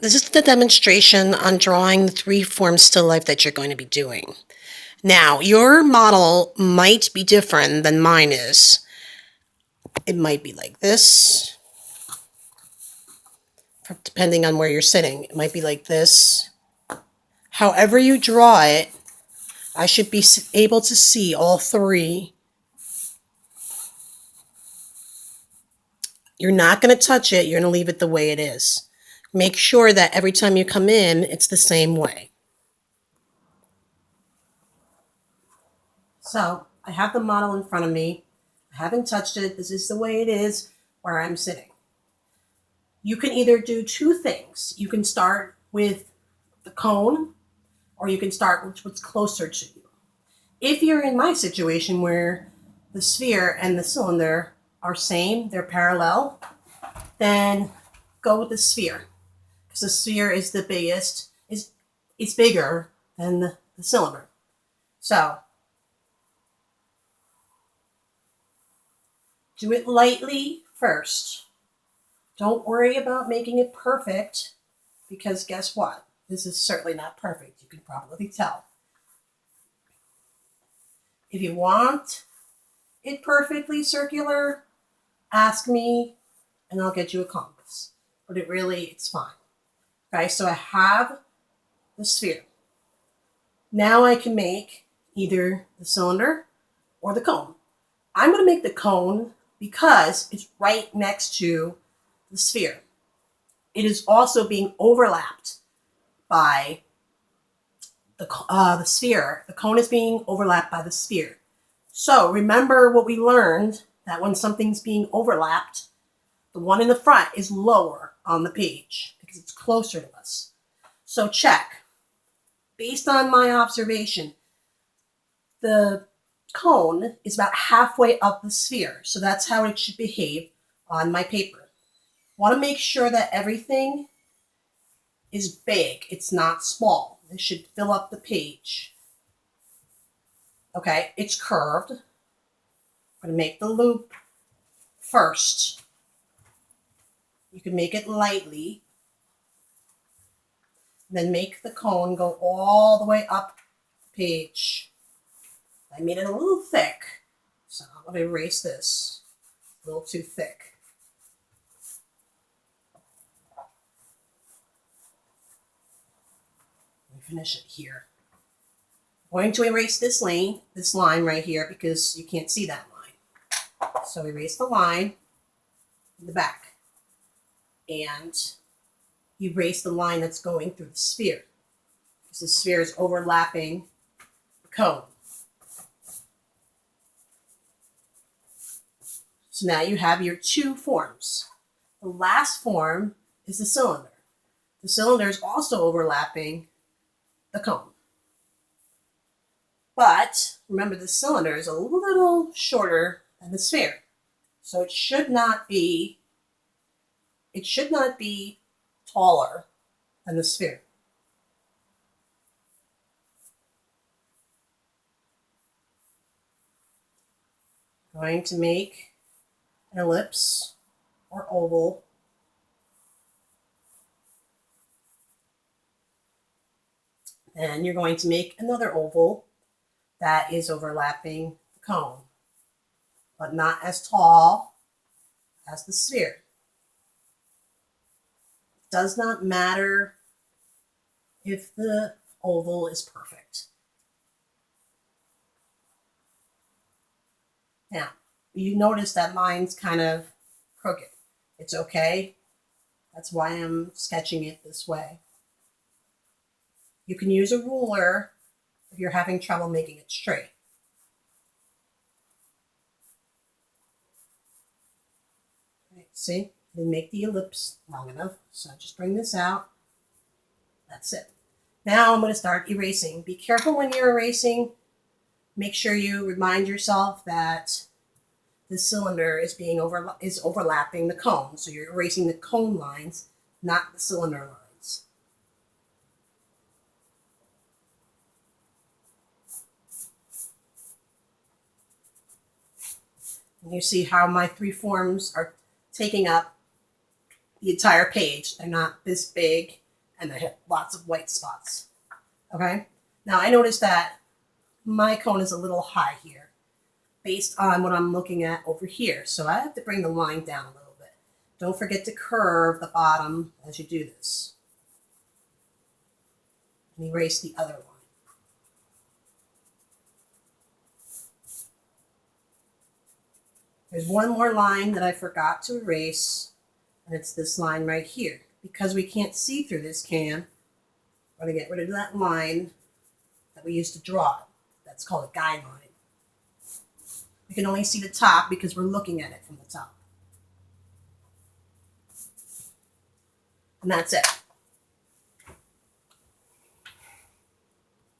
This is the demonstration on drawing the three form still life that you're going to be doing. Now, your model might be different than mine is. It might be like this, depending on where you're sitting. It might be like this. However you draw it, I should be able to see all three. You're not going to touch it. You're going to leave it the way it is. Make sure that every time you come in, it's the same way. So I have the model in front of me. I haven't touched it. This is the way it is where I'm sitting. You can either do two things. You can start with the cone, or you can start with what's closer to you. If you're in my situation where the sphere and the cylinder are same, they're parallel, then go with the sphere, because the sphere is the biggest, it's bigger than the cylinder. So do it lightly first. Don't worry about making it perfect, because guess what? This is certainly not perfect. You can probably tell. If you want it perfectly circular, ask me and I'll get you a compass. But it's fine. Okay, so I have the sphere. Now I can make either the cylinder or the cone. I'm going to make the cone because it's right next to the sphere. It is also being overlapped by the sphere. The cone is being overlapped by the sphere. So remember what we learned, that when something's being overlapped, the one in the front is lower on the page because it's closer to us. So check. Based on my observation, the cone is about halfway up the sphere. So that's how it should behave on my paper. Want to make sure that everything is big. It's not small. It should fill up the page. Okay, it's curved. I'm going to make the loop first. You can make it lightly. Then make the cone go all the way up the page. I made it a little thick, so I'm going to erase this. A little too thick. Let me finish it here. I'm going to erase this line right here, because you can't see that line. So erase the line in the back. And erase the line that's going through the sphere, because the sphere is overlapping the cone. So now you have your two forms. The last form is the cylinder. The cylinder is also overlapping the cone. But remember, the cylinder is a little shorter than the sphere. So it should not be taller than the sphere. I'm going to make an ellipse or oval. And you're going to make another oval that is overlapping the cone, but not as tall as the sphere. It does not matter if the oval is perfect. Now, you notice that mine's kind of crooked. It's okay. That's why I'm sketching it this way. You can use a ruler if you're having trouble making it straight. Right, see, I didn't make the ellipse long enough, so just bring this out. That's it. Now I'm going to start erasing. Be careful when you're erasing. Make sure you remind yourself that the cylinder is overlapping the cone. So you're erasing the cone lines, not the cylinder lines. And you see how my three forms are taking up the entire page. They're not this big. and I have lots of white spots. Okay? Now I noticed that my cone is a little high here based on what I'm looking at over here. So I have to bring the line down a little bit. Don't forget to curve the bottom as you do this. And erase the other line. There's one more line that I forgot to erase, and it's this line right here. Because we can't see through this can, we're going to get rid of that line that we used to draw it. That's called a guide line. We can only see the top because we're looking at it from the top. And that's it.